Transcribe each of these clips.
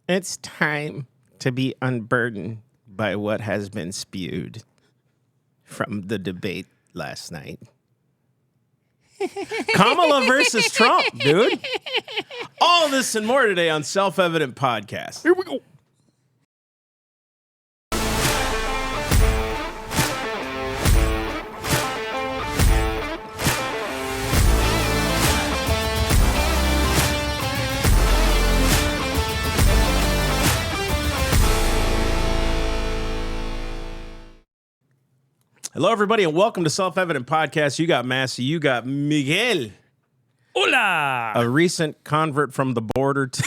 It's time to be unburdened by what has been spewed from the debate last night. Kamala versus Trump, dude. All this and more today on Self-Evident Podcast. Here we go. Hello, everybody, and welcome to Self-Evident Podcast. You got Massey, you got Miguel. Hola. A recent convert from the border to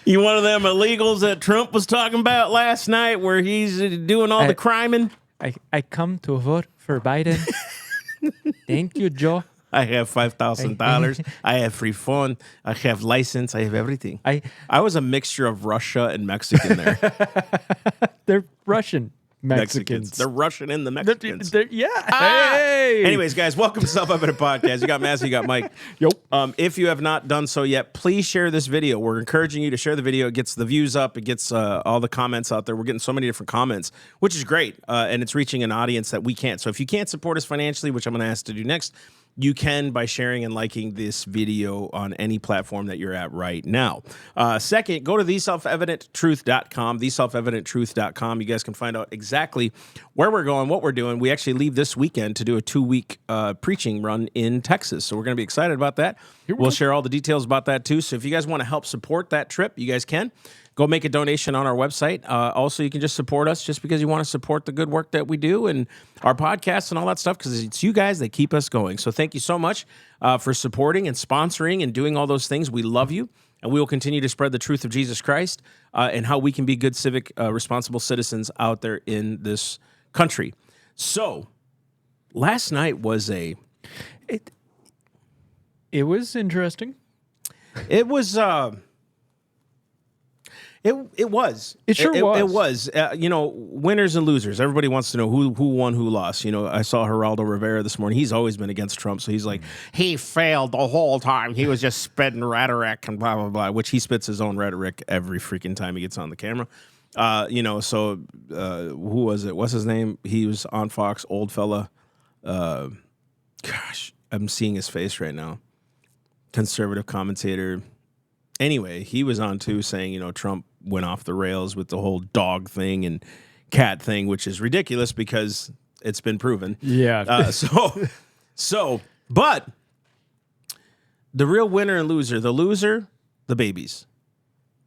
You one of them illegals that Trump was talking about last night where he's doing all the criming? I come to vote for Biden. Thank you, Joe. I have $5,000. I have free phone. I have license. I have everything. I was a mixture of Russia and Mexican there. They're Russian Mexicans. They're Russian and the Mexicans. Yeah. Hey. Anyways, guys, welcome to Self-Evident Podcast. You got Massey, you got Mike. Yep. If you have not done so yet, please share this video. We're encouraging you to share the video. It gets the views up. It gets all the comments out there. We're getting so many different comments, which is great. And it's reaching an audience that we can't. So if you can't support us financially, which I'm going to ask to do next, you can by sharing and liking this video on any platform that you're at right now. Second, go to theselfevidenttruth.com, theselfevidenttruth.com. You guys can find out exactly where we're going, what we're doing. We actually leave this weekend to do a 2-week preaching run in Texas. So we're going to be excited about that. We'll share all the details about that too. So if you guys want to help support that trip, you guys can. Go make a donation on our website. Also, you can just support us just because you want to support the good work that we do and our podcasts and all that stuff because it's you guys that keep us going. So thank you so much for supporting and sponsoring and doing all those things. We love you, and we will continue to spread the truth of Jesus Christ and how we can be good civic, responsible citizens out there in this country. So last night was It was interesting. It was... It was. It sure was. It was. Winners and losers. Everybody wants to know who won, who lost. I saw Geraldo Rivera this morning. He's always been against Trump, so he's like, he failed the whole time. He was just spitting rhetoric and blah, blah, blah, which he spits his own rhetoric every freaking time he gets on the camera. Who was it? What's his name? He was on Fox, old fella. Gosh, I'm seeing his face right now. Conservative commentator. Anyway, he was on too saying, Trump went off the rails with the whole dog thing and cat thing, which is ridiculous because it's been proven. Yeah. But the real winner and loser, the babies.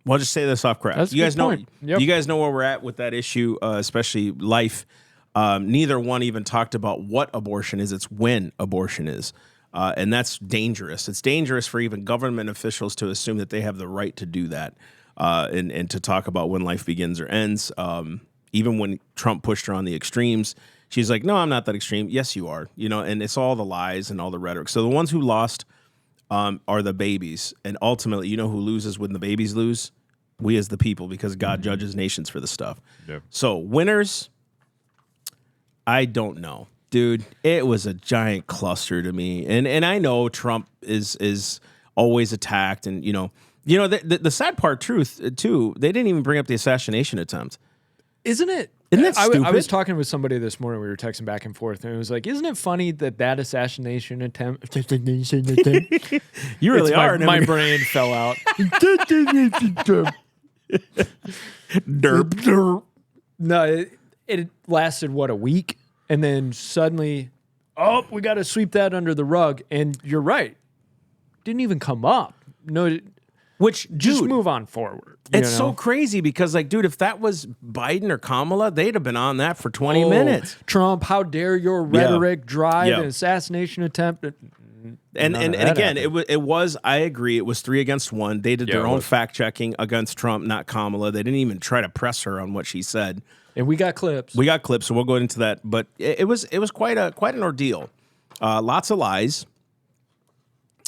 Well, I'll just say this off crap. You guys know, You guys know where we're at with that issue, especially life. Neither one even talked about what abortion is. It's when abortion is. And that's dangerous. It's dangerous for even government officials to assume that they have the right to do that and to talk about when life begins or ends. Even when Trump pushed her on the extremes, she's like, no, I'm not that extreme. Yes, you are. And it's all the lies and all the rhetoric. So the ones who lost are the babies. And ultimately, who loses when the babies lose? We as the people, because God judges nations for this stuff. Yep. So winners, I don't know. Dude, it was a giant cluster to me, and I know Trump is always attacked, and the sad part, too. They didn't even bring up the assassination attempt. Isn't it? Isn't that stupid? I was talking with somebody this morning. We were texting back and forth, and it was like, "Isn't it funny that assassination attempt?" You really are. My brain fell out. Derp. No, it lasted a week. And then suddenly, we got to sweep that under the rug. And you're right. Didn't even come up. No, just move on forward. It's so crazy because, if that was Biden or Kamala, they'd have been on that for 20 minutes. Trump, how dare your rhetoric drive an assassination attempt? And again, it was, I agree, it was 3 against 1. They did their own fact-checking against Trump, not Kamala. They didn't even try to press her on what she said. And we got clips. So we'll go into that. But it was quite an ordeal. Lots of lies.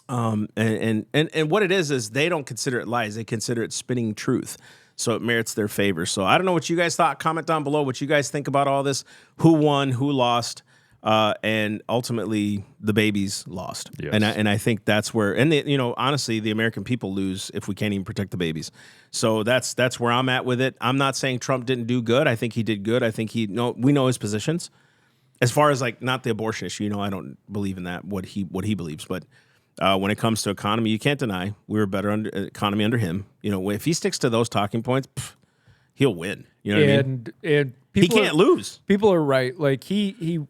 And what it is they don't consider it lies. They consider it spinning truth. So it merits their favor. So I don't know what you guys thought. Comment down below what you guys think about all this. Who won? Who lost? And ultimately the babies lost. Yes. And I think that's where, and honestly, the American people lose if we can't even protect the babies. So that's where I'm at with it. I'm not saying Trump didn't do good. I think he did good. I think we know his positions as far as like not the abortion issue. I don't believe in that, what he believes, but when it comes to economy, you can't deny we were better under economy under him. If he sticks to those talking points, he'll win. You know what I mean? And He can't lose. People are right. Like he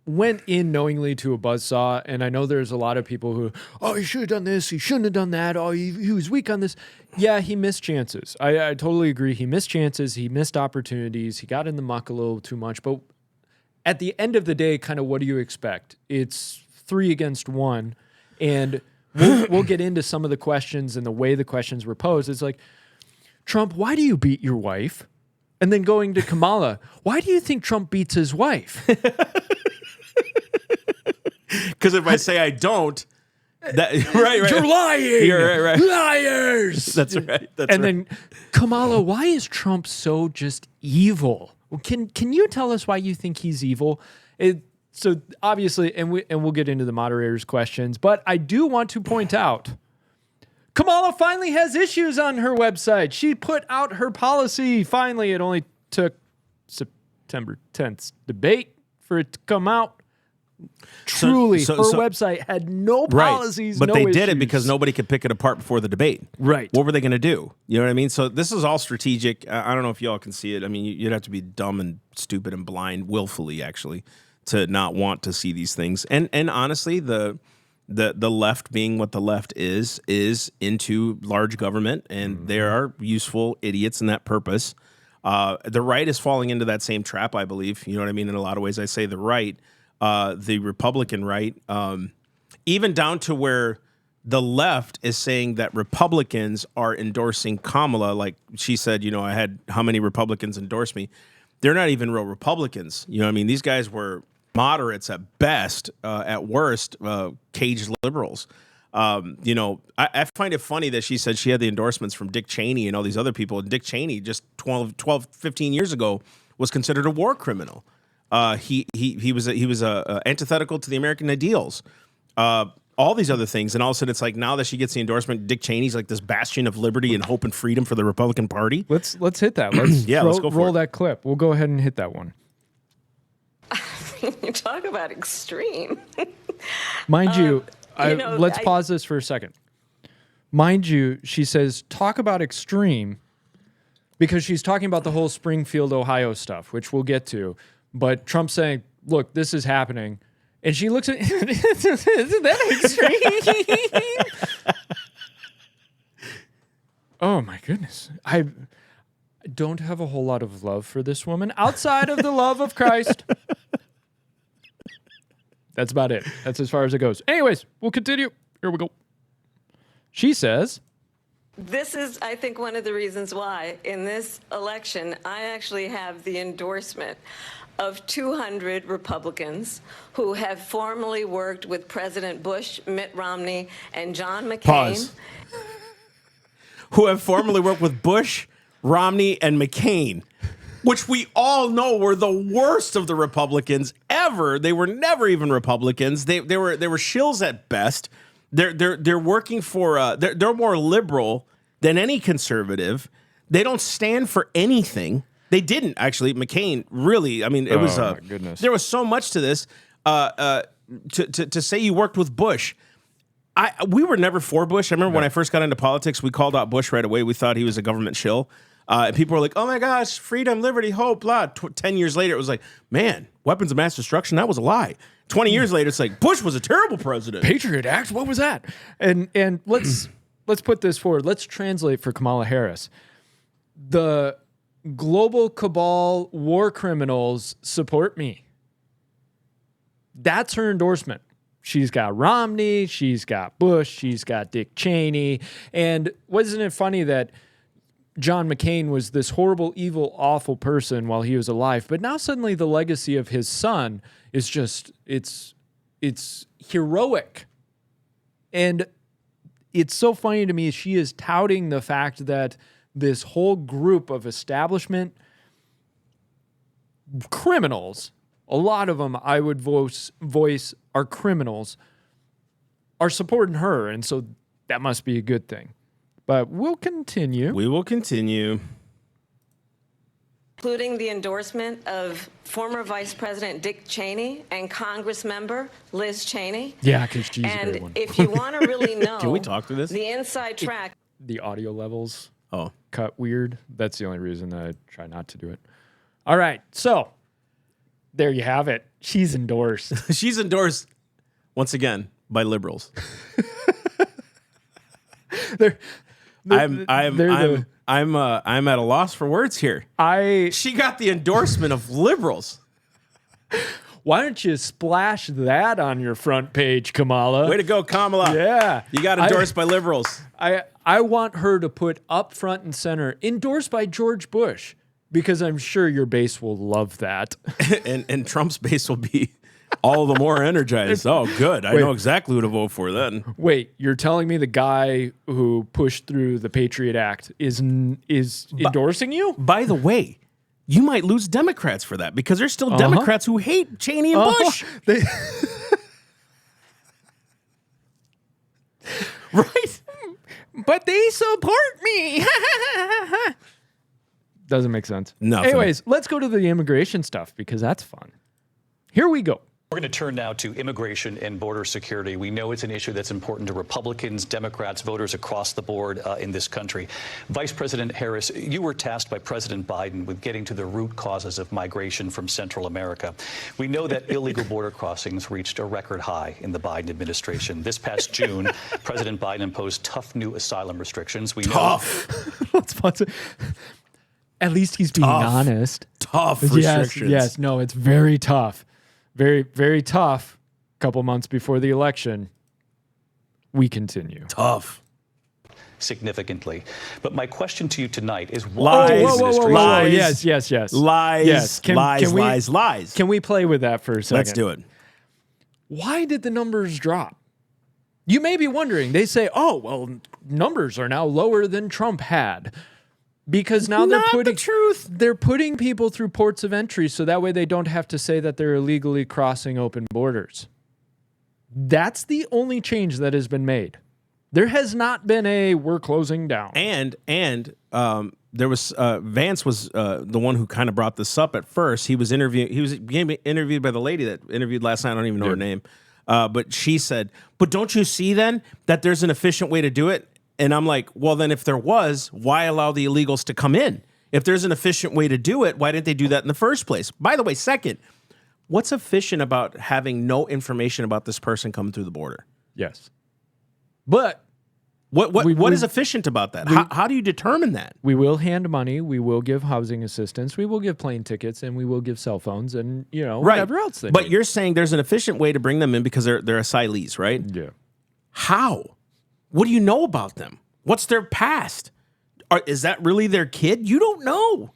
went in knowingly to a buzzsaw, and I know there's a lot of people who, he should have done this, he shouldn't have done that, he was weak on this. Yeah, he missed chances. I totally agree. He missed chances, he missed opportunities, he got in the muck a little too much. But at the end of the day, kind of what do you expect? It's 3 against 1, and we'll get into some of the questions and the way the questions were posed. It's like, Trump, why do you beat your wife? And then going to Kamala, why do you think Trump beats his wife? Because if I say I don't, right. You're lying. You're right. Liars. That's right. Then Kamala, why is Trump so just evil? Can you tell us why you think he's evil? So obviously, and we'll get into the moderators' questions, but I do want to point out, Kamala finally has issues on her website. She put out her policy. Finally, it only took September 10th's debate for it to come out. Truly, her website had no policies, but no they issues. did it because nobody could pick it apart before the debate. Right. What were they going to do? You know what I mean? So this is all strategic. I don't know if y'all can see it. I mean, you'd have to be dumb and stupid and blind, willfully, actually, to not want to see these things. And honestly, the left, being what the left is into large government, and there are useful idiots in that purpose. The right is falling into that same trap, I believe. You know what I mean? In a lot of ways, I say the right. The Republican right, even down to where the left is saying that Republicans are endorsing Kamala. Like she said, I had how many Republicans endorse me? They're not even real Republicans. You know what I mean? These guys were moderates at best, at worst, caged liberals. I find it funny that she said she had the endorsements from Dick Cheney and all these other people. And Dick Cheney just 12, 15 years ago was considered a war criminal. He was antithetical to the American ideals, all these other things, and all of a sudden it's like now that she gets the endorsement, Dick Cheney's like this bastion of liberty and hope and freedom for the Republican Party. Let's hit that. Let's let's go for roll it. that clip. We'll go ahead and hit that one. You talk about extreme. Mind you, let's pause this for a second. Mind you, she says talk about extreme because she's talking about the whole Springfield, Ohio stuff, which we'll get to. But Trump's saying, look, this is happening. And she looks at, isn't that extreme? Oh, my goodness. I don't have a whole lot of love for this woman outside of the love of Christ. That's about it. That's as far as it goes. Anyways, we'll continue. Here we go. She says, This is, I think, one of the reasons why in this election, I actually have the endorsement of 200 Republicans who have formerly worked with President Bush, Mitt Romney, and John McCain. Pause. Who have formerly worked with Bush, Romney, and McCain, which we all know were the worst of the Republicans ever. They were never even Republicans. They were shills at best. They're working for they're more liberal than any conservative. They don't stand for anything. They didn't actually. McCain really. I mean, it was. My goodness. There was so much to this. To say you worked with Bush. We were never for Bush. I remember when I first got into politics, we called out Bush right away. We thought he was a government shill. And people were like, oh my gosh, freedom, liberty, hope, blah. 10 years later, it was like, man, weapons of mass destruction, that was a lie. 20 years later, it's like, Bush was a terrible president. Patriot Act, what was that? And let's put this forward. Let's translate for Kamala Harris. The global cabal war criminals support me. That's her endorsement. She's got Romney, she's got Bush, she's got Dick Cheney. And wasn't it funny that John McCain was this horrible, evil, awful person while he was alive, but now suddenly the legacy of his son is just, it's heroic. And it's so funny to me, she is touting the fact that this whole group of establishment criminals a lot of them I would voice are criminals, are supporting her. And so that must be a good thing. But we'll continue. We will continue. Including the endorsement of former Vice President Dick Cheney and Congress member Liz Cheney. Yeah, because she's a great And one. if you want to really know Can we talk through this? the inside track, The audio levels Oh, cut weird. That's the only reason that I try not to do it. All right. So there you have it. She's endorsed. she's endorsed once again by liberals. I'm at a loss for words here. She got the endorsement of liberals. Why don't you splash that on your front page, Kamala? Way to go, Kamala. Yeah. You got endorsed by liberals. I want her to put up front and center, endorsed by George Bush, because I'm sure your base will love that. and Trump's base will be all the more energized. Oh, good. I know exactly who to vote for then. Wait, you're telling me the guy who pushed through the Patriot Act is endorsing you? By the way, you might lose Democrats for that because there's still Democrats who hate Cheney and Bush. Right? But they support me. Doesn't make sense. Nothing. Anyways, let's go to the immigration stuff because that's fun. Here we go. We're going to turn now to immigration and border security. We know it's an issue that's important to Republicans, Democrats, voters across the board in this country. Vice President Harris, you were tasked by President Biden with getting to the root causes of migration from Central America. We know that illegal border crossings reached a record high in the Biden administration. This past June, President Biden imposed tough new asylum restrictions. We know At least he's being honest. Tough restrictions. Yes, no, it's very tough. Very, very tough. A couple months before the election. We continue. Tough. Significantly. But my question to you tonight is why Lies. Yes. Lies. Yes. Lies. Can we play with that for a second? Let's do it. Why did the numbers drop? You may be wondering. They say, oh, well, numbers are now lower than Trump had. Because now they're putting people through ports of entry so that way they don't have to say that they're illegally crossing open borders. That's the only change that has been made. There has not been a we're closing down. And there was Vance was the one who kind of brought this up at first. He was being interviewed by the lady that interviewed last night. I don't even know her name. But she said, but don't you see then that there's an efficient way to do it? And I'm like, well, then if there was, why allow the illegals to come in? If there's an efficient way to do it, why didn't they do that in the first place? By the way, second, what's efficient about having no information about this person coming through the border? Yes. But what is efficient about that? How do you determine that? We will hand money. We will give housing assistance. We will give plane tickets, and we will give cell phones, and whatever else they need. You're saying there's an efficient way to bring them in because they're asylees, right? Yeah. How? What do you know about them? What's their past? Is that really their kid? You don't know,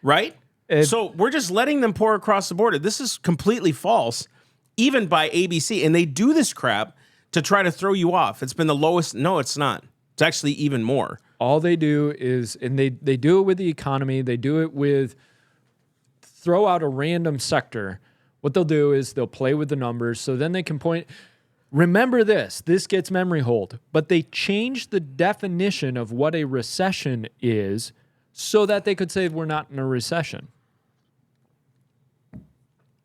right? So we're just letting them pour across the border. This is completely false, even by ABC. And they do this crap to try to throw you off. It's been the lowest. No, it's not. It's actually even more. All they do is, and they do it with the economy. They do it with throw out a random sector. What they'll do is they'll play with the numbers. So then they can point. Remember this gets memory hold, but they changed the definition of what a recession is so that they could say we're not in a recession.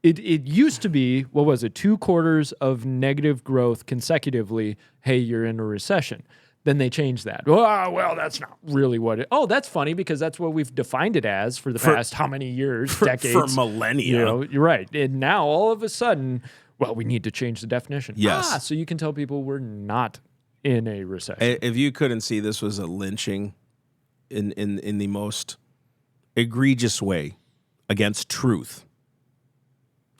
It used to be, 2 quarters of negative growth consecutively. Hey, you're in a recession. Then they changed that. Oh, well, that's not really what it. Oh, that's funny because that's what we've defined it as for the past how many years, decades, for millennia. You're right. And now all of a sudden, well, we need to change the definition. Yes. So you can tell people we're not in a recession. If you couldn't see, this was a lynching in the most egregious way against truth.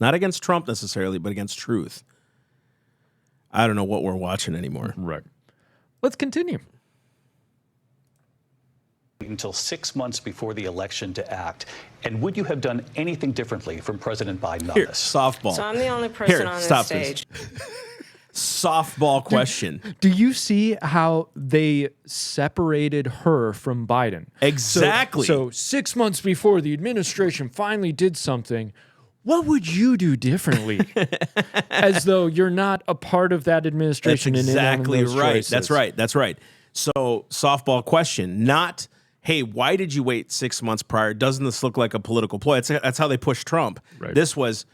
Not against Trump necessarily, but against truth. I don't know what we're watching anymore. Right. Let's continue. Until 6 months before the election to act. And would you have done anything differently from President Biden on Here, this? softball. So I'm the only person on this stage. Softball question. Do you see how they separated her from Biden? Exactly. So 6 months before the administration finally did something, what would you do differently? As though you're not a part of that administration. That's exactly and in on those right. choices. That's right. That's right. So, softball question, not, hey, why did you wait 6 months prior? Doesn't this look like a political ploy? That's how they push Trump. Right. This was,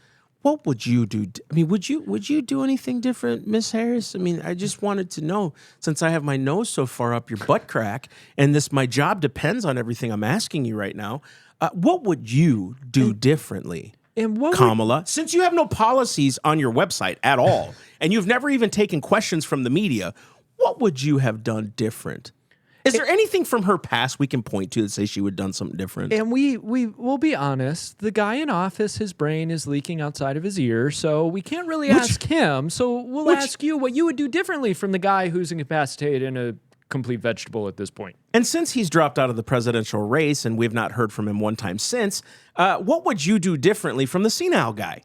what would you do? I mean, would you do anything different, Miss Harris? I mean, I just wanted to know, since I have my nose so far up your butt crack, and my job depends on everything I'm asking you right now, what would you do differently? And what Kamala, since you have no policies on your website at all, and you've never even taken questions from the media, what would you have done different? Is there anything from her past we can point to that say she would have done something different? And we will be honest, the guy in office, his brain is leaking outside of his ear, so we can't really ask him. So we'll ask you what you would do differently from the guy who's incapacitated and a complete vegetable at this point. And since he's dropped out of the presidential race and we've not heard from him one time since, what would you do differently from the senile guy?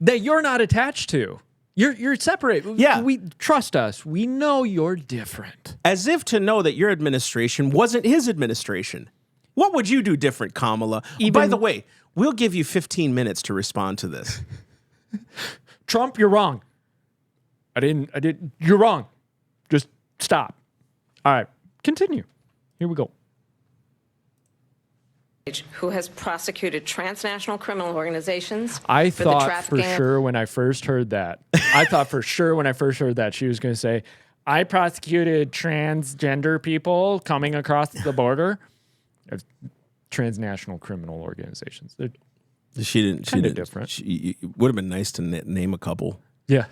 That you're not attached to. You're separate. Yeah. We trust us. We know you're different. As if to know that your administration wasn't his administration. What would you do different, Kamala? By the way, we'll give you 15 minutes to respond to this. Trump, you're wrong. I didn't. You're wrong. Just stop. All right. Continue. Here we go. Who has prosecuted transnational criminal organizations. I for thought the for trafficking sure when I first heard that. She was going to say, I prosecuted transgender people coming across the border. Transnational criminal organizations. They're She didn't. different. It would have been nice to name a couple. Yeah.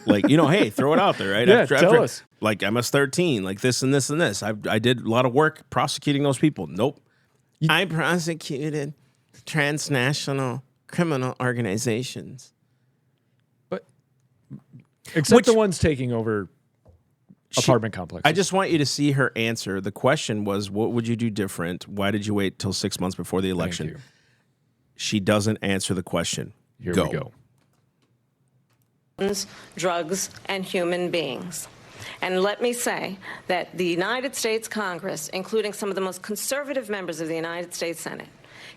Like, hey, throw it out there, right? Yeah, tell us. Like MS-13, like this and this and this. I did a lot of work prosecuting those people. Nope. I prosecuted transnational criminal organizations. But except the ones taking over apartment complexes. I just want you to see her answer. The question was, what would you do different? Why did you wait till 6 months before the election? Thank you. She doesn't answer the question. Here we go. drugs, and human beings. And let me say that the United States Congress, including some of the most conservative members of the United States Senate,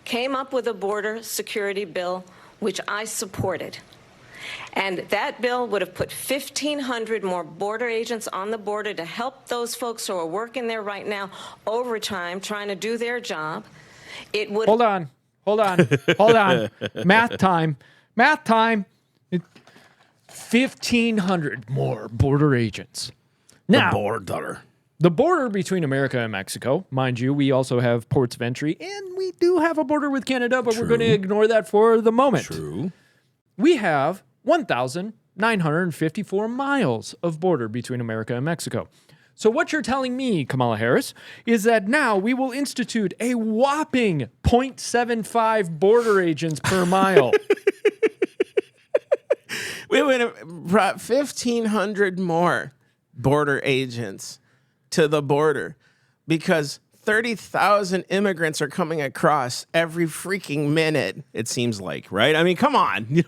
came up with a border security bill, which I supported. And that bill would have put 1,500 more border agents on the border to help those folks who are working there right now overtime, trying to do their job. It would. Hold on. Math time. 1,500 more border agents. Now, the border between America and Mexico, mind you, we also have ports of entry, and we do have a border with Canada, but we're going to ignore that for the moment. True. We have 1,954 miles of border between America and Mexico. So what you're telling me, Kamala Harris, is that now we will institute a whopping 0.75 border agents per mile. We would have brought 1,500 more border agents to the border because 30,000 immigrants are coming across every freaking minute, it seems like, right? I mean, come on.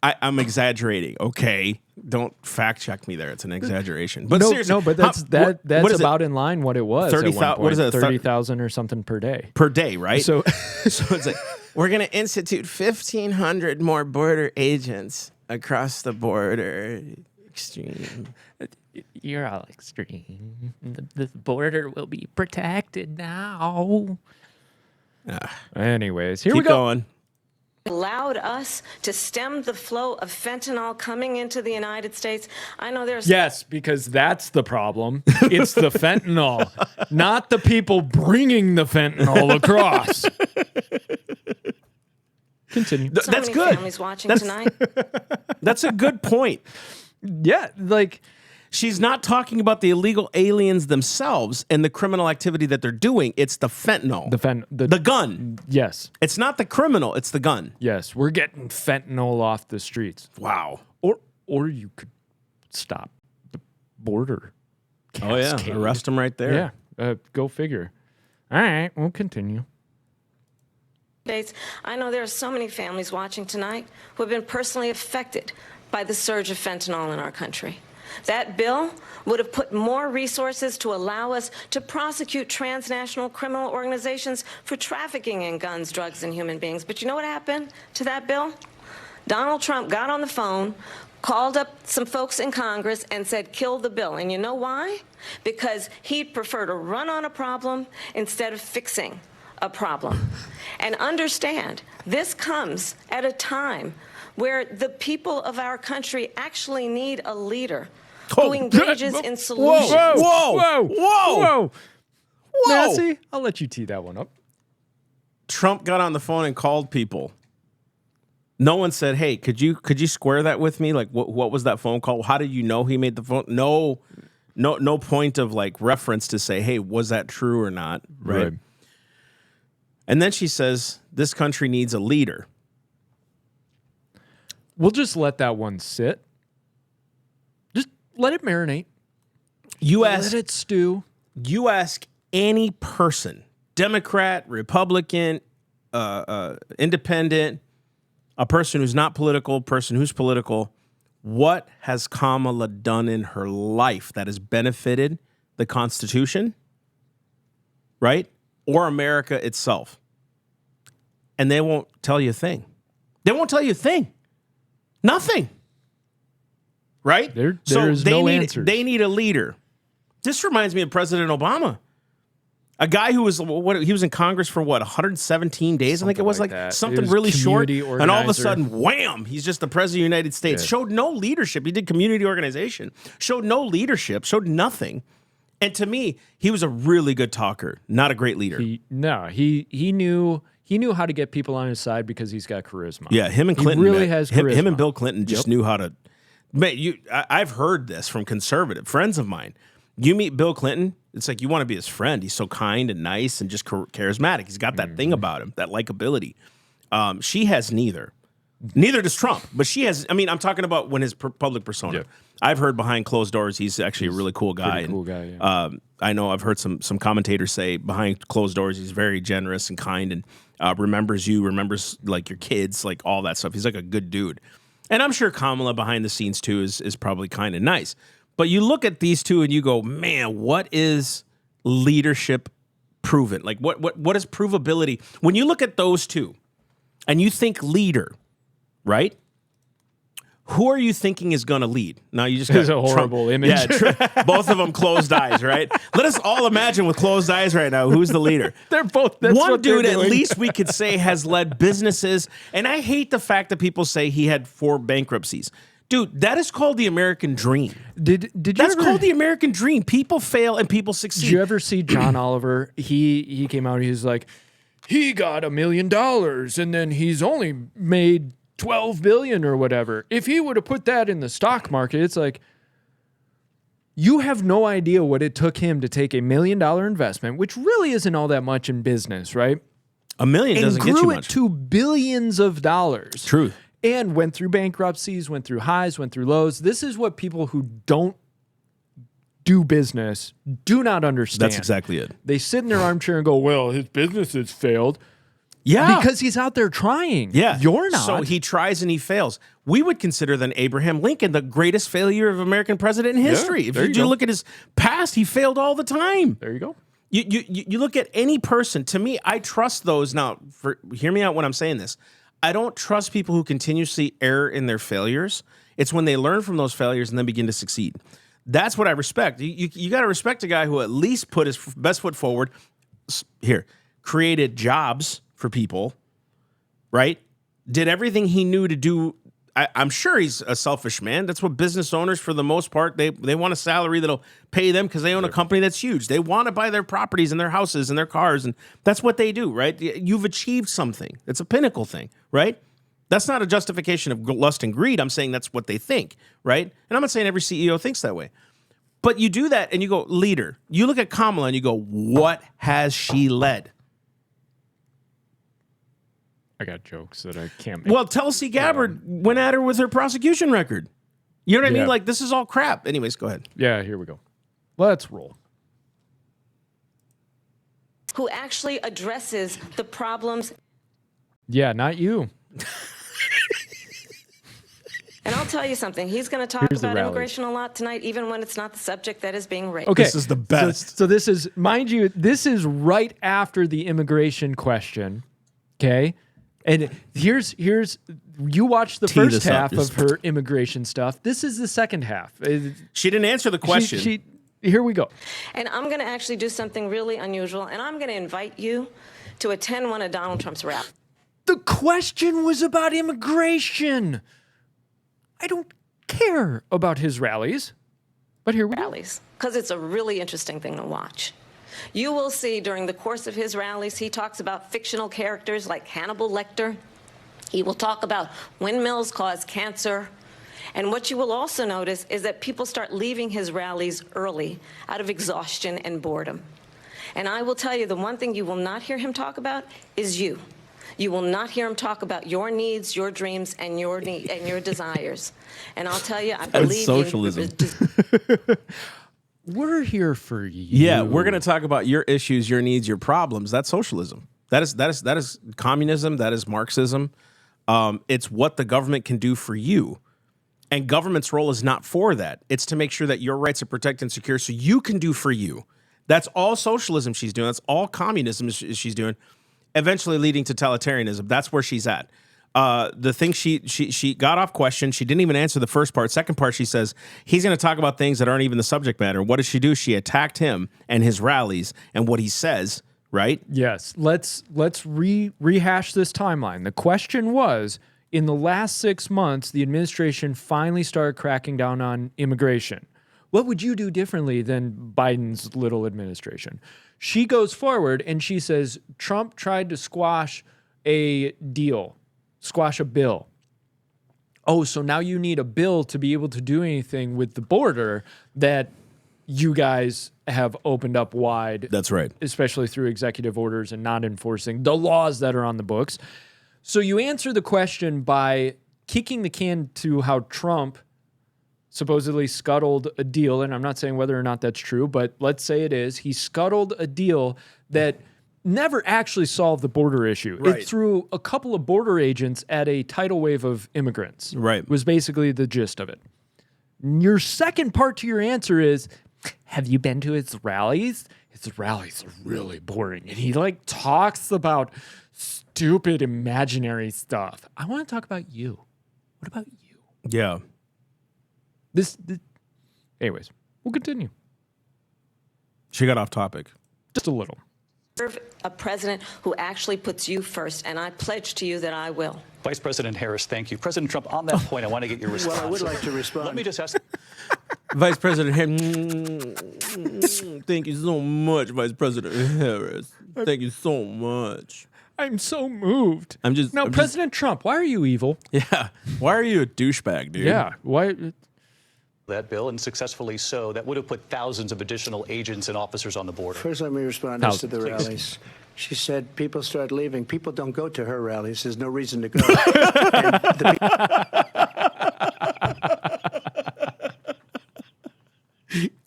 I'm exaggerating, okay? Don't fact check me there. It's an exaggeration. But seriously. No, but that's about in line what it was. 30,000. What is it? 30,000 or something per day. Per day, right? So it's like, we're going to institute 1,500 more border agents across the border. Extreme. You're all extreme. The border will be protected now. Anyways, here we go. Keep going. Allowed us to stem the flow of fentanyl coming into the United States. I know there's Yes, because that's the problem. It's the fentanyl, not the people bringing the fentanyl across. Continue. so That's many good. families watching tonight. That's a good point. Yeah, like She's not talking about the illegal aliens themselves and the criminal activity that they're doing. It's the fentanyl. The gun. Yes. It's not the criminal. It's the gun. Yes, we're getting fentanyl off the streets. Wow. Or you could stop the border. Cascade. Arrest them right there. Yeah. Go figure. All right, we'll continue. I know there are so many families watching tonight who have been personally affected by the surge of fentanyl in our country. That bill would have put more resources to allow us to prosecute transnational criminal organizations for trafficking in guns, drugs, and human beings. But you know what happened to that bill? Donald Trump got on the phone, called up some folks in Congress and said, kill the bill. And you know why? Because he'd prefer to run on a problem instead of fixing a problem. And understand, this comes at a time where the people of our country actually need a leader who engages in solutions. Whoa. Massey, I'll let you tee that one up. Trump got on the phone and called people. No one said, "Hey, could you square that with me? Like, what was that phone call? How did you know he made the phone?" No point of like reference to say, "Hey, was that true or not?" Right. And then she says, "This country needs a leader." We'll just let that one sit. Just let it marinate. Let it stew. You ask any person, Democrat, Republican, independent, a person who's not political, person who's political, what has Kamala done in her life that has benefited the Constitution, right? Or America itself? And they won't tell you a thing. They won't tell you a thing. Nothing. Right? There's no answers. They need a leader. This reminds me of President Obama. A guy who was he was in Congress for 117 days, I think it was like that. something Was really short, community and all of a organizer. sudden, wham! He's just the president of the United States. Yeah. Showed no leadership. He did community organization. Showed no leadership. Showed nothing. And to me, he was a really good talker, not a great leader. He knew how to get people on his side because he's got charisma. Yeah, him and Clinton. He really has charisma. Him and Bill Clinton just knew how to. I've heard this from conservative friends of mine. You meet Bill Clinton, it's like you want to be his friend. He's so kind and nice and just charismatic. He's got that thing about him, that likability. She has neither. Neither does Trump, but she has. I mean, I'm talking about when his public persona. Yeah. I've heard behind closed doors, he's actually a really cool guy. Pretty cool guy, yeah. I know I've heard some commentators say behind closed doors, he's very generous and kind and remembers you, remembers like your kids, like all that stuff. He's like a good dude. And I'm sure Kamala behind the scenes too is probably kind of nice. But you look at these two and you go, man, what is leadership proven? Like what is provability? When you look at those two and you think leader, right? Who are you thinking is going to lead? Now you just got It's a horrible Trump. image. Yeah, both of them closed eyes, right? Let us all imagine with closed eyes right now, who's the leader? They're both. That's One what they're dude, at doing. least we could say, has led businesses. And I hate the fact that people say he had 4 bankruptcies. Dude, that is called the American dream. Did you That's ever, called the American dream. People fail and people succeed. Did you ever see John Oliver? He came out and he was like, he got $1 million and then he's only made 12 billion or whatever. If he would have put that in the stock market, it's like, you have no idea what it took him to take $1 million investment, which really isn't all that much in business, right? $1 million And doesn't get you grew it much. to billions of dollars. Truth. And went through bankruptcies, went through highs, went through lows. This is what people who don't do business do not understand. That's exactly it. They sit in their armchair and go, well, his business has failed. Yeah. Because he's out there trying. Yeah. You're not. So he tries and he fails. We would consider then Abraham Lincoln the greatest failure of American president in history. If there you you do go. look at his past, he failed all the time. There you go. You look at any person. To me, I trust those. Now, hear me out when I'm saying this. I don't trust people who continuously err in their failures. It's when they learn from those failures and then begin to succeed. That's what I respect. You got to respect a guy who at least put his best foot forward. Here, created jobs for people, right? Did everything he knew to do. I'm sure he's a selfish man. That's what business owners, for the most part, they want a salary that'll pay them because they own a company that's huge. They want to buy their properties and their houses and their cars, and that's what they do, right? You've achieved something. It's a pinnacle thing, right? That's not a justification of lust and greed. I'm saying that's what they think, right? And I'm not saying every CEO thinks that way. But you do that and you go, leader. You look at Kamala and you go, what has she led? I got jokes that I can't make. Well, Tulsi Gabbard went at her with her prosecution record. You know what I mean? Yeah. Like, this is all crap. Anyways, go ahead. Yeah, here we go. Let's roll. Who actually addresses the problems Yeah, not you. And I'll tell you something. He's going to talk Here's the about rallies. immigration a lot tonight, even when it's not the subject that is being raised. Okay, This is the best. So this is, mind you, this is right after the immigration question. Okay, and here's you watch the Tee first this up, half just- of her immigration stuff. This is the second half. She didn't answer the question. Here we go. And I'm going to actually do something really unusual, and I'm going to invite you to attend one of Donald Trump's rallies. The question was about immigration. I don't care about his rallies, but here we go. Because it's a really interesting thing to watch. You will see during the course of his rallies, he talks about fictional characters like Hannibal Lecter. He will talk about windmills cause cancer. And what you will also notice is that people start leaving his rallies early out of exhaustion and boredom. And I will tell you, the one thing you will not hear him talk about is you. You will not hear him talk about your needs, your dreams, and your desires. And I'll tell you, I believe socialism. We're here for you. Yeah, we're going to talk about your issues, your needs, your problems. That's socialism. That is communism. That is Marxism. It's what the government can do for you. And government's role is not for that. It's to make sure that your rights are protected and secure so you can do for you. That's all socialism she's doing. That's all communism she's doing, eventually leading to totalitarianism. That's where she's at. The thing she got off question. She didn't even answer the first part. Second part, she says he's going to talk about things that aren't even the subject matter. What does she do? She attacked him and his rallies and what he says, right? Yes. Let's rehash this timeline. The question was, in the last 6 months, the administration finally started cracking down on immigration. What would you do differently than Biden's little administration? She goes forward and she says, Trump tried to squash a bill. Oh, so now you need a bill to be able to do anything with the border that you guys have opened up wide. That's right. Especially through executive orders and not enforcing the laws that are on the books. So you answer the question by kicking the can to how Trump supposedly scuttled a deal, and I'm not saying whether or not that's true, but let's say it is. He scuttled a deal that never actually solved the border issue. Right. It threw a couple of border agents at a tidal wave of immigrants. Right. Was basically the gist of it. Your second part to your answer is, have you been to his rallies? His rallies are really boring. And he talks about stupid imaginary stuff. I want to talk about you. What about you? Yeah. This anyways, we'll continue. She got off topic. Just a little. Serve a president who actually puts you first, and I pledge to you that I will. Vice President Harris, thank you. President Trump, on that point, I want to get your response. Well, I would like to respond. Let me just ask. Vice President Harris. Thank you so much, Vice President Harris. Thank you so much. I'm so moved. I'm just President Trump, why are you evil? Yeah. Why are you a douchebag, dude? Yeah. Why? That bill, and successfully so, that would have put thousands of additional agents and officers on the border. First, let me respond as to the rallies. She said people start leaving. People don't go to her rallies. There's no reason to go.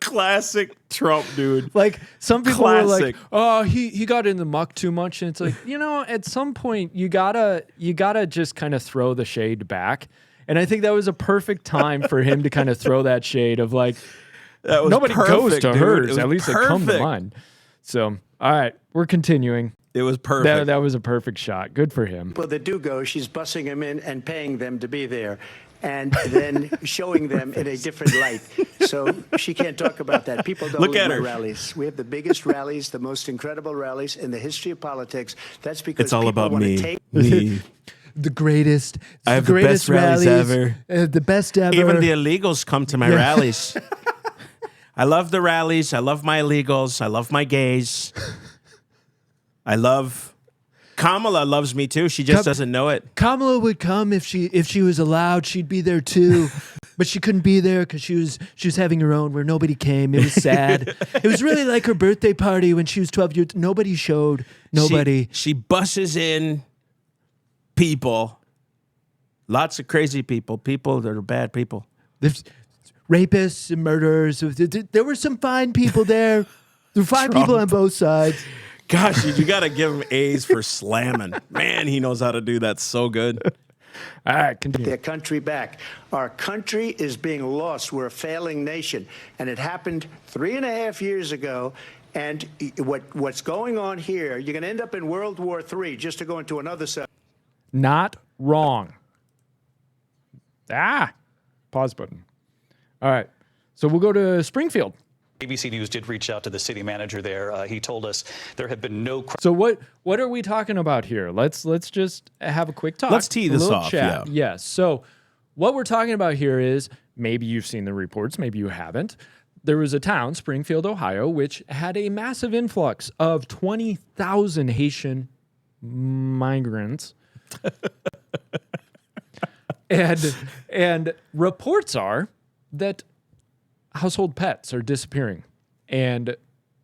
Classic Trump, dude. Some people are Classic. oh, he got in the muck too much, and it's at some point you gotta just kind of throw the shade back. And I think that was a perfect time for him to kind of throw that shade of That was nobody perfect, goes to dude. It hers. was At least they come to perfect. mine. So, all right, we're continuing. It was perfect. That was a perfect shot. Good for him. People that do go, she's bussing them in and paying them to be there, and then showing them in a different light. So she can't talk about that. People don't Look leave at my her. rallies. We have the biggest rallies, the most incredible rallies in the history of politics. That's because It's all people about want to me. take Me. The greatest. I have the best rallies ever. The best ever. Even the illegals come to my rallies. I love the rallies. I love my illegals. I love my gays. I love Kamala loves me too. She just doesn't know it. Kamala would come if she was allowed. She'd be there too, but she couldn't be there because she was having her own where nobody came. It was sad. It was really like her birthday party when she was 12 years. Nobody showed. Nobody. She busses in people. Lots of crazy people. People that are bad people. There's rapists and murderers. There were some fine people there. There were fine people on both sides. Gosh, you got to give him A's for slamming. Man, he knows how to do that so good. All right, continue. their country back. Our country is being lost. We're a failing nation. And it happened 3.5 years ago. And what's going on here, you're going to end up in World War III, just to go into another subject. Not wrong. Pause button. All right. So we'll go to Springfield. ABC News did reach out to the city manager there. He told us there have been no So what are we talking about here? Let's just have a quick talk. Let's tee this a little off, chat. yeah. Yes. So what we're talking about here is, maybe you've seen the reports, maybe you haven't. There was a town, Springfield, Ohio, which had a massive influx of 20,000 Haitian migrants. and reports are that household pets are disappearing, and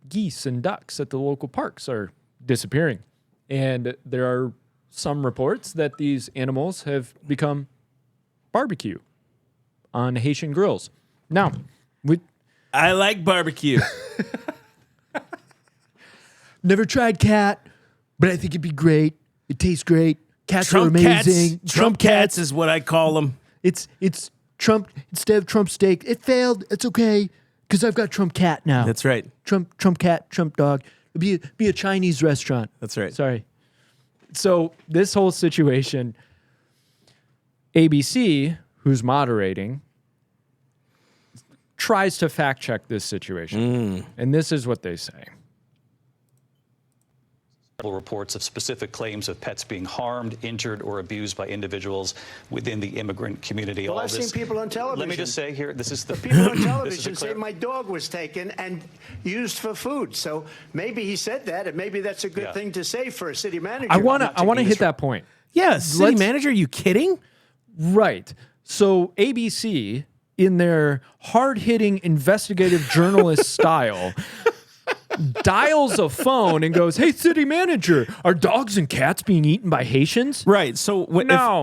geese and ducks at the local parks are disappearing. And there are some reports that these animals have become barbecue on Haitian grills. Now, I like barbecue. never tried cat, but I think it'd be great. It tastes great. Cats are amazing. Trump cats is what I call them. It's Trump instead of Trump steak. It failed. It's okay because I've got Trump cat now. That's right. Trump cat, Trump dog. It'd be a Chinese restaurant. That's right. Sorry. So this whole situation, ABC, who's moderating, tries to fact check this situation. And this is what they say. reports of specific claims of pets being harmed, injured, or abused by individuals within the immigrant community. Well, All I've this, seen people on television. Let me just say here, this is the People on television say my dog was taken and used for food. So maybe he said that, and maybe that's a good thing to say for a city manager. I want to hit that point. Yeah, city manager, are you kidding? Right. So ABC, in their hard-hitting investigative journalist style, dials a phone and goes, "Hey, city manager, are dogs and cats being eaten by Haitians?" Right. So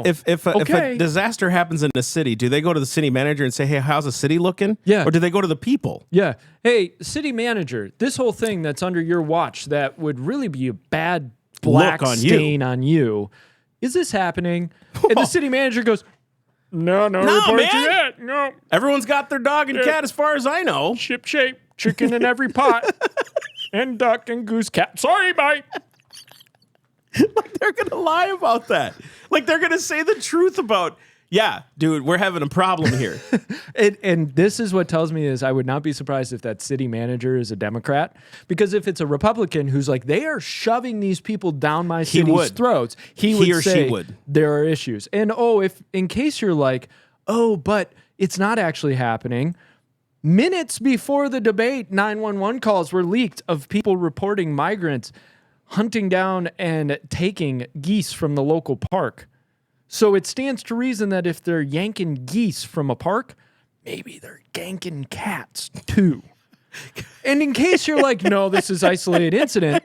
if a disaster happens in a city, do they go to the city manager and say, "Hey, how's the city looking?" Yeah. Or do they go to the people? Yeah. Hey, city manager, this whole thing that's under your watch that would really be a bad black Look on stain on you. Is this happening? And the city manager goes, No reports man. yet. No. Everyone's got their dog and cat, as far as I know. Ship shape, chicken in every pot, and duck and goose cat. Sorry, bye. Like they're gonna lie about that. Like they're gonna say the truth about, yeah, dude, we're having a problem here. And this is what tells me is I would not be surprised if that city manager is a Democrat, because if it's a Republican who's like, they are shoving these people down my city's throats, he or would say she would. There are issues. And if in case you're like, oh, but it's not actually happening. Minutes before the debate, 911 calls were leaked of people reporting migrants hunting down and taking geese from the local park. So it stands to reason that if they're yanking geese from a park, maybe they're yanking cats too. And in case you're like, no, this is isolated incident,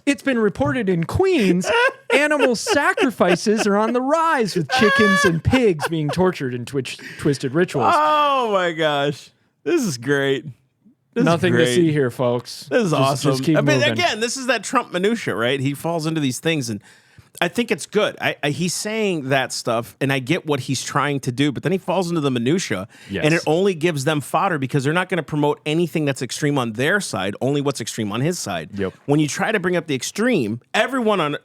it's been reported in Queens, animal sacrifices are on the rise with chickens and pigs being tortured in twisted rituals. Oh my gosh. This is great. Nothing to see here, folks. This is awesome. Just keep I mean, moving. again, this is that Trump minutia, right? He falls into these things, and I think it's good. He's saying that stuff, and I get what he's trying to do, but then he falls into the minutia, and it only gives them fodder because they're not going to promote anything that's extreme on their side, only what's extreme on his side. Yep. When you try to bring up the extreme, everyone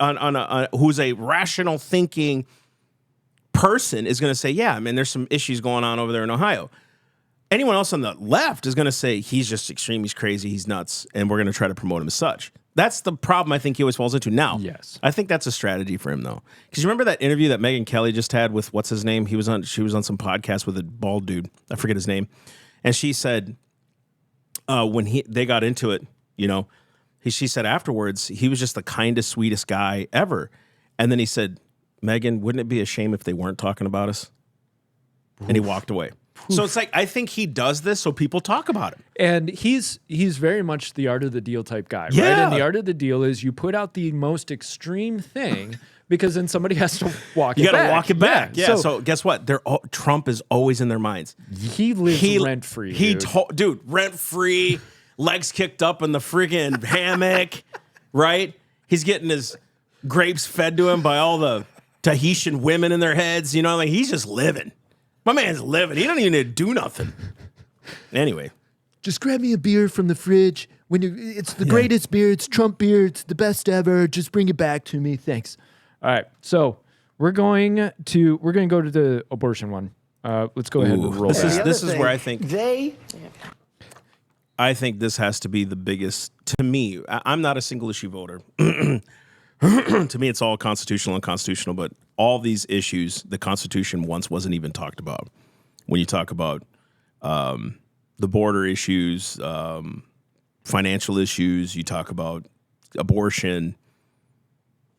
who's a rational thinking person is going to say, yeah, I mean, there's some issues going on over there in Ohio. Anyone else on the left is going to say he's just extreme, he's crazy, he's nuts, and we're going to try to promote him as such. That's the problem I think he always falls into. Now, yes, I think that's a strategy for him, though. Because you remember that interview that Megyn Kelly just had with, what's his name? She was on some podcast with a bald dude. I forget his name. And she said, when they got into it, you know, she said afterwards, he was just the kindest, sweetest guy ever. And then he said, Megyn, wouldn't it be a shame if they weren't talking about us? And he walked away. So it's like, I think he does this so people talk about him. And he's very much the art of the deal type guy, right? Yeah. And the art of the deal is you put out the most extreme thing because then somebody has to walk it back. You got to walk it back. Yeah. So guess what? Trump is always in their minds. He lives rent-free, dude, rent-free, legs kicked up in the friggin' hammock, right? He's getting his grapes fed to him by all the Tahitian women in their heads. You know, like he's just living. My man's living. He don't even need to do nothing. Anyway. Just grab me a beer from the fridge. It's the greatest beer. It's Trump beer. It's the best ever. Just bring it back to me. Thanks. All right. So we're going to go to the abortion one. Let's go ahead and roll. This is where I think I think this has to be the biggest. To me, I'm not a single issue voter. To me, it's all constitutional and unconstitutional. But all these issues, the Constitution once wasn't even talked about. When you talk about the border issues, financial issues, you talk about abortion,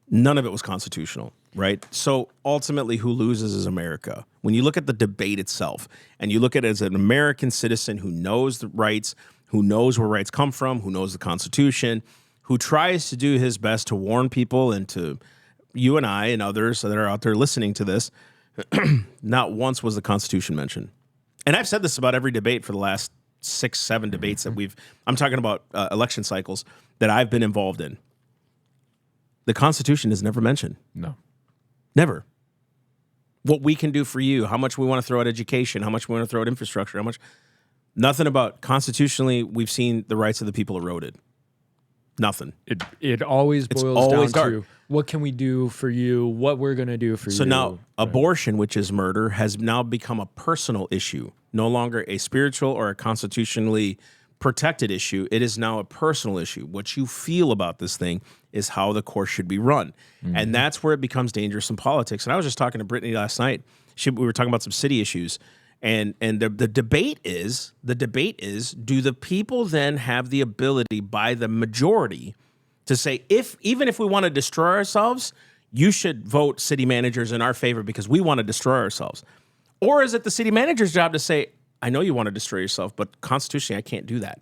none of it was constitutional, right? So ultimately, who loses is America. When you look at the debate itself and you look at it as an American citizen who knows the rights, who knows where rights come from, who knows the Constitution, who tries to do his best to warn people and to you and I and others that are out there listening to this, not once was the Constitution mentioned. And I've said this about every debate for the last 6, 7 debates that I'm talking about election cycles that I've been involved in. The Constitution is never mentioned. No. Never. What we can do for you, how much we want to throw at education, how much we want to throw at infrastructure, how much. Nothing about constitutionally, we've seen the rights of the people eroded. Nothing. It always boils down to what can we do for you, what we're going to do for you. So now abortion, which is murder, has now become a personal issue, no longer a spiritual or a constitutionally protected issue. It is now a personal issue. What you feel about this thing is how the course should be run. Mm-hmm. And that's where it becomes dangerous in politics. And I was just talking to Brittany last night. We were talking about some city issues. And the debate is, do the people then have the ability by the majority to say, even if we want to destroy ourselves, you should vote city managers in our favor because we want to destroy ourselves? Or is it the city manager's job to say, I know you want to destroy yourself, but constitutionally I can't do that.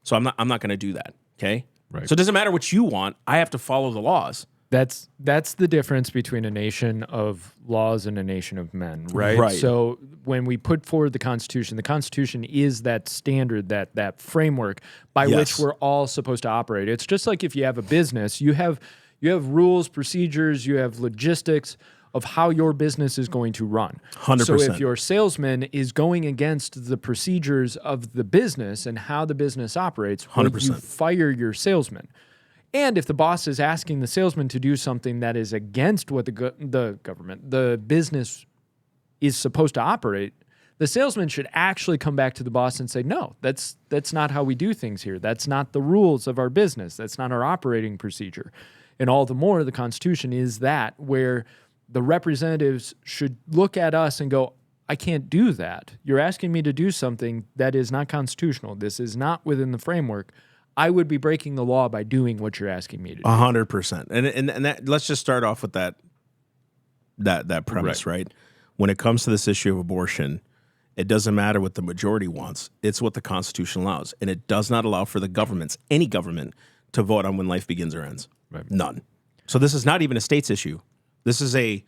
So I'm not going to do that, okay? Right. So it doesn't matter what you want. I have to follow the laws. That's the difference between a nation of laws and a nation of men, right? Right. So when we put forward the Constitution is that standard, that framework by which we're all supposed to operate. It's just like if you have a business, you have rules, procedures, you have logistics of how your business is going to run. 100%. So if your salesman is going against the procedures of the business and how the business operates, 100%. you fire your salesman. And if the boss is asking the salesman to do something that is against what the business is supposed to operate, the salesman should actually come back to the boss and say, no, that's not how we do things here. That's not the rules of our business. That's not our operating procedure. And all the more, the Constitution is that where the representatives should look at us and go, I can't do that. You're asking me to do something that is not constitutional. This is not within the framework. I would be breaking the law by doing what you're asking me to do. 100%. And that, let's just start off with that premise, right? When it comes to this issue of abortion, it doesn't matter what the majority wants. It's what the Constitution allows. And it does not allow for the governments, any government, to vote on when life begins or ends. Right. None. So this is not even a state's issue. This is a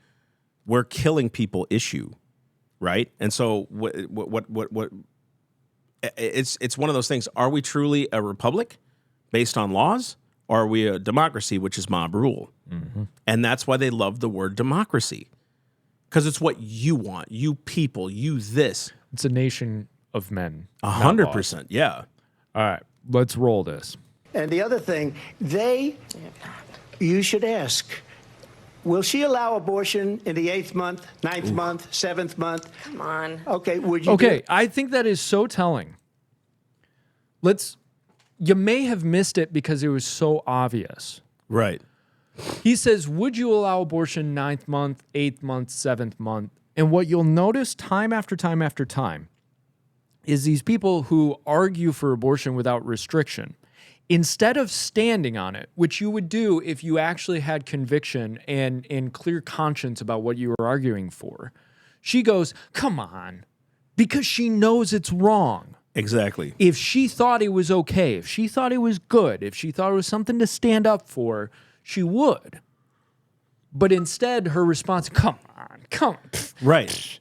we're killing people issue, right? And so what it's one of those things. Are we truly a republic based on laws, or are we a democracy, which is mob rule? Mm-hmm. And that's why they love the word democracy, because it's what you want, you people, you this. It's a nation of men. 100%, yeah. All right, let's roll this. And the other thing, you should ask, will she allow abortion in the 8th month, 9th month, 7th month? Come on. Okay, would you? Okay, I think that is so telling. You may have missed it because it was so obvious. Right. He says, would you allow abortion 9th month, 8th month, 7th month? And what you'll notice time after time after time is these people who argue for abortion without restriction, instead of standing on it, which you would do if you actually had conviction and clear conscience about what you were arguing for, she goes, come on, because she knows it's wrong. Exactly. If she thought it was okay, if she thought it was good, if she thought it was something to stand up for, she would. But instead, her response, come on. Right.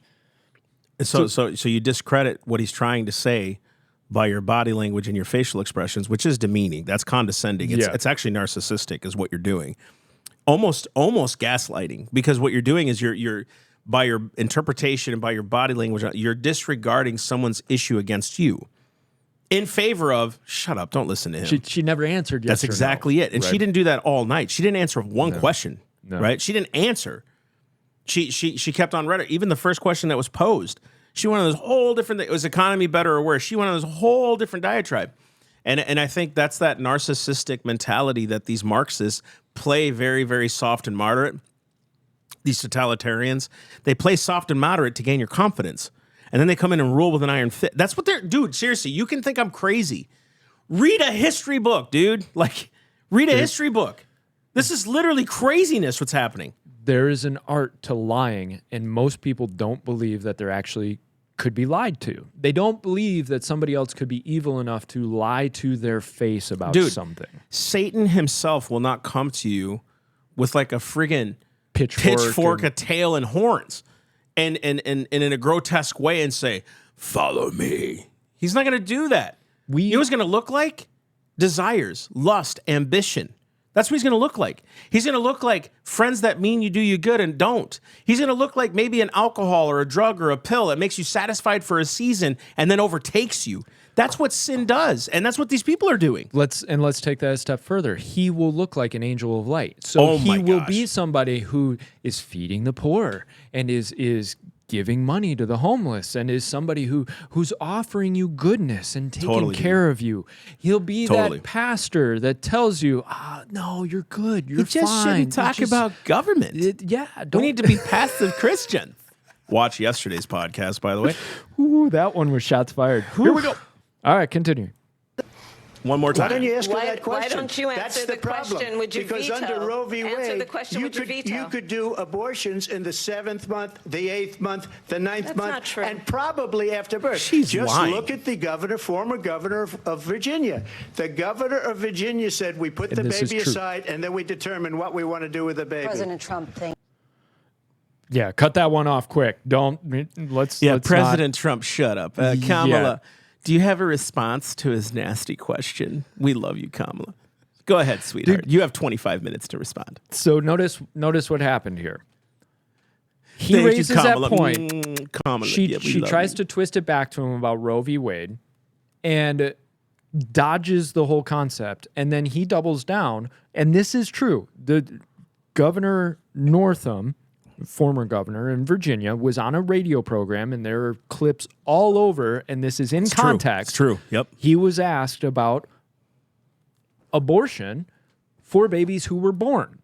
So you discredit what he's trying to say by your body language and your facial expressions, which is demeaning. That's condescending. It's actually narcissistic is what you're doing. almost gaslighting, because what you're doing is you're by your interpretation and by your body language, you're disregarding someone's issue against you in favor of, shut up, don't listen to him. She never answered yes. That's exactly it. And she didn't do that all night. She didn't answer one question, right? She didn't answer. She kept on rhetoric. Even the first question that was posed, she went on this whole different thing. It was economy better or worse? She went on this whole different diatribe. And I think that's that narcissistic mentality that these Marxists play very, very soft and moderate. These totalitarians, they play soft and moderate to gain your confidence. And then they come in and rule with an iron fist. That's what they're... Dude, seriously, you can think I'm crazy. Read a history book, dude. Like, read a history book. This is literally craziness what's happening. There is an art to lying, and most people don't believe that they're actually could be lied to. They don't believe that somebody else could be evil enough to lie to their face about something. Satan himself will not come to you with like a friggin' pitchfork, a tail, and horns, and in a grotesque way and say, follow me. He's not going to do that. You know what's going to look like? Desires, lust, ambition. That's what he's going to look like. He's going to look like friends that mean you do you good and don't. He's going to look like maybe an alcohol or a drug or a pill that makes you satisfied for a season and then overtakes you. That's what sin does, and that's what these people are doing. Let's take that a step further. He will look like an angel of light. So he will be somebody who is feeding the poor and is giving money to the homeless and is somebody who's offering you goodness and taking care of you. He'll be that pastor that tells you, no, you're good, you're fine. He just shouldn't talk about government. We need to be passive Christians. Watch yesterday's podcast, by the way. Ooh, that one was shots fired. Here we go. All right, continue. One more time. Why don't you ask her that question? Why don't you answer the question? Would you because veto? Under Roe v. Wade, the question, you could do abortions in the 7th month, the 8th month, the 9th month, not true. and probably after birth. She's Just lying. look at the former governor of Virginia. The governor of Virginia said we put the baby aside and then we determine what we want to do with the baby. President Trump thing. Yeah, cut that one off quick. Let's President Trump, shut up. Kamala, do you have a response to his nasty question? We love you, Kamala. Go ahead, sweetheart. You have 25 minutes to respond. So notice what happened here. He raises that point. Kamala, she tries to twist it back to him about Roe v. Wade and dodges the whole concept. And then he doubles down. And this is true. The Governor Northam, former governor in Virginia, was on a radio program, and there are clips all over, and this is in context. It's true. Yep. He was asked about abortion for babies who were born.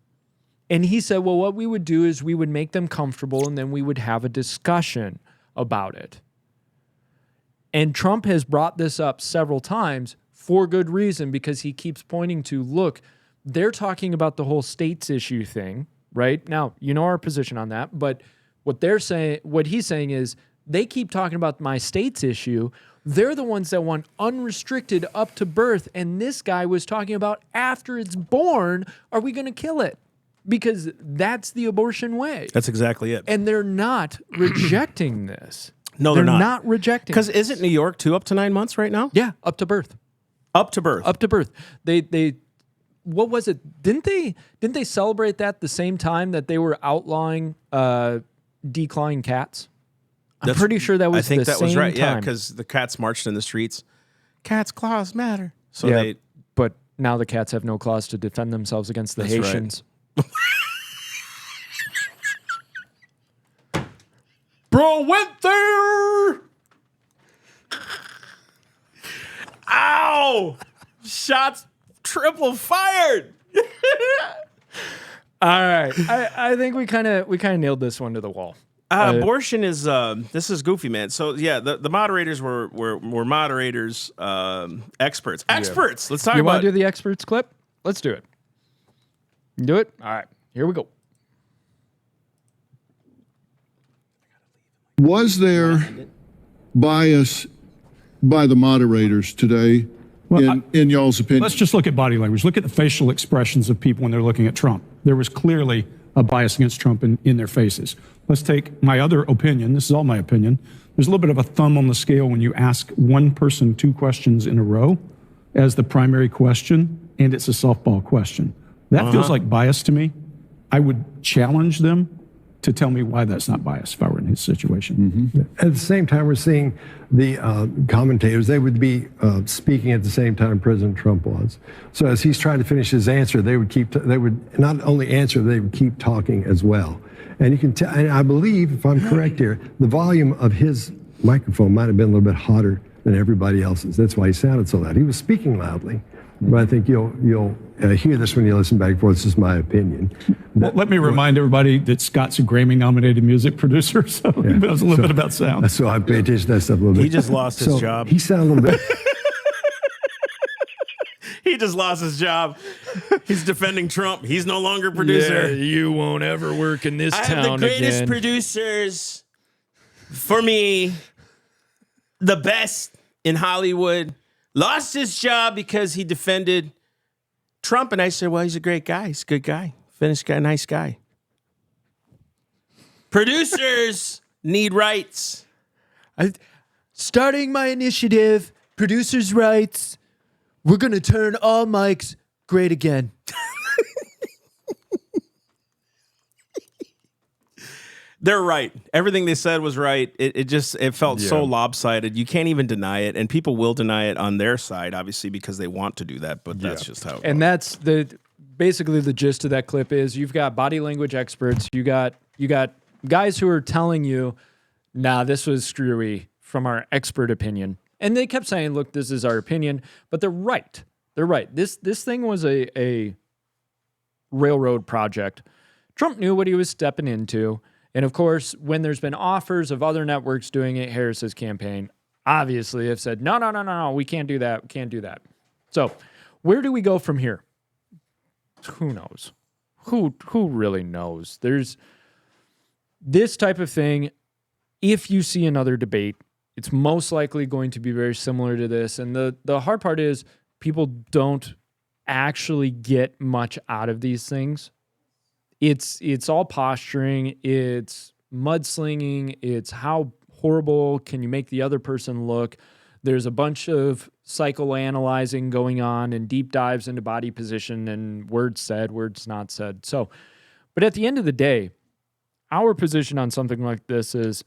And he said, well, what we would do is we would make them comfortable, and then we would have a discussion about it. And Trump has brought this up several times for good reason, because he keeps pointing to, look, they're talking about the whole states issue thing. Right? Now, you know our position on that, but what he's saying is they keep talking about my state's issue. They're the ones that want unrestricted up to birth, and this guy was talking about after it's born, are we going to kill it? Because that's the abortion way. That's exactly it. And they're not rejecting this. No, they're not. They're not rejecting it. Because isn't New York too up to 9 months right now? Yeah, up to birth. Up to birth. Up to birth. They what was it? Didn't they celebrate that the same time that they were outlawing declawing cats? I'm pretty sure that was the same time. I think that was right. Yeah, because the cats marched in the streets. Cats' claws matter. So but now the cats have no claws to defend themselves against the Haitians. Right. Bro went there. Ow! Shots triple fired. All right, I think we kind of nailed this one to the wall. Abortion is this is goofy, man. So yeah, the moderators were moderators, experts. Experts. Let's talk about. You want to do the experts clip? Let's do it. Do it. All right, here we go. Was there bias by the moderators today? In y'all's opinion? Let's just look at body language. Look at the facial expressions of people when they're looking at Trump. There was clearly a bias against Trump in their faces. Let's take my other opinion. This is all my opinion. There's a little bit of a thumb on the scale when you ask one person 2 questions in a row as the primary question, and it's a softball question. That feels like bias to me. I would challenge them to tell me why that's not bias if I were in his situation. At the same time, we're seeing the commentators, they would be speaking at the same time President Trump was. So as he's trying to finish his answer, they would not only answer, they would keep talking as well. And you can tell, and I believe, if I'm correct here, the volume of his microphone might have been a little bit hotter than everybody else's. That's why he sounded so loud. He was speaking loudly. But I think you'll hear this when you listen back and forth. This is my opinion. Well, let me remind everybody that Scott's a Grammy-nominated music producer, so he knows a little bit about sound. So I pay attention to that stuff a little bit. He just lost his job. He sounded a little bit. He just lost his job. He's defending Trump. He's no longer producer. Yeah, you won't ever work in this I town have the greatest again. producers. For me, the best in Hollywood. Lost his job because he defended Trump. And I said, well, he's a great guy. He's a good guy. Finished guy, nice guy. Producers need rights. Starting my initiative, producers' rights. We're going to turn all mics great again. They're right. Everything they said was right. It felt so lopsided. You can't even deny it. And people will deny it on their side, obviously, because they want to do that. But that's just how it And goes. that's basically the gist of that clip is you've got body language experts. You got guys who are telling you, nah, this was screwy from our expert opinion. And they kept saying, look, this is our opinion. But they're right. They're right. This thing was a railroad project. Trump knew what he was stepping into. And of course, when there's been offers of other networks doing it, Harris's campaign obviously have said, no, we can't do that. We can't do that. So where do we go from here? Who knows? Who really knows? There's this type of thing. If you see another debate, it's most likely going to be very similar to this. And the hard part is people don't actually get much out of these things. It's all posturing. It's mudslinging. It's how horrible can you make the other person look. There's a bunch of psychoanalyzing going on and deep dives into body position and words said, words not said. So, but at the end of the day, our position on something like this is,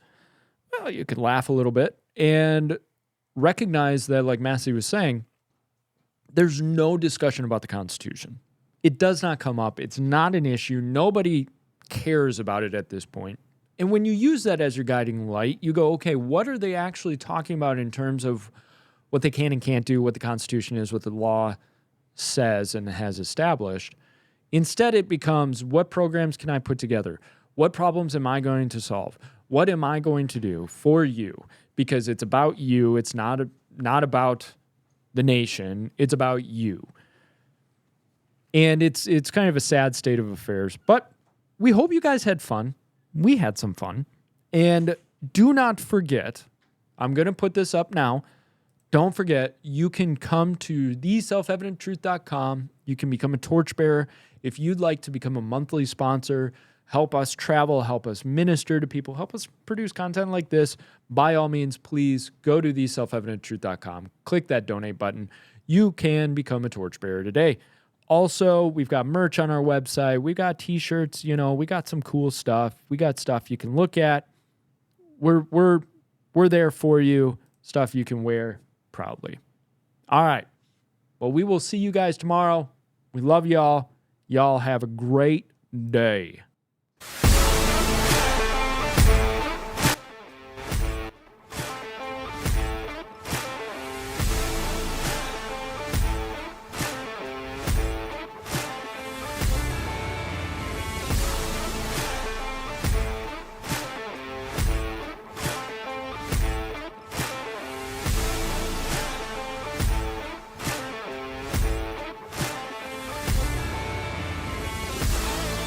well, you could laugh a little bit and recognize that, like Massey was saying, there's no discussion about the Constitution. It does not come up. It's not an issue. Nobody cares about it at this point. And when you use that as your guiding light, you go, okay, what are they actually talking about in terms of what they can and can't do, what the Constitution is, what the law says and has established? Instead, it becomes, what programs can I put together? What problems am I going to solve? What am I going to do for you? Because it's about you. It's not about the nation. It's about you. And it's kind of a sad state of affairs. But we hope you guys had fun. We had some fun. And do not forget, I'm going to put this up now. Don't forget, you can come to theselfevidenttruth.com. You can become a torchbearer. If you'd like to become a monthly sponsor, help us travel, help us minister to people, help us produce content like this, by all means, please go to theselfevidenttruth.com. Click that donate button. You can become a torchbearer today. Also, we've got merch on our website. We got t-shirts, we got some cool stuff. We got stuff you can look at. We're there for you. Stuff you can wear proudly. All right. Well, we will see you guys tomorrow. We love y'all. Y'all have a great day.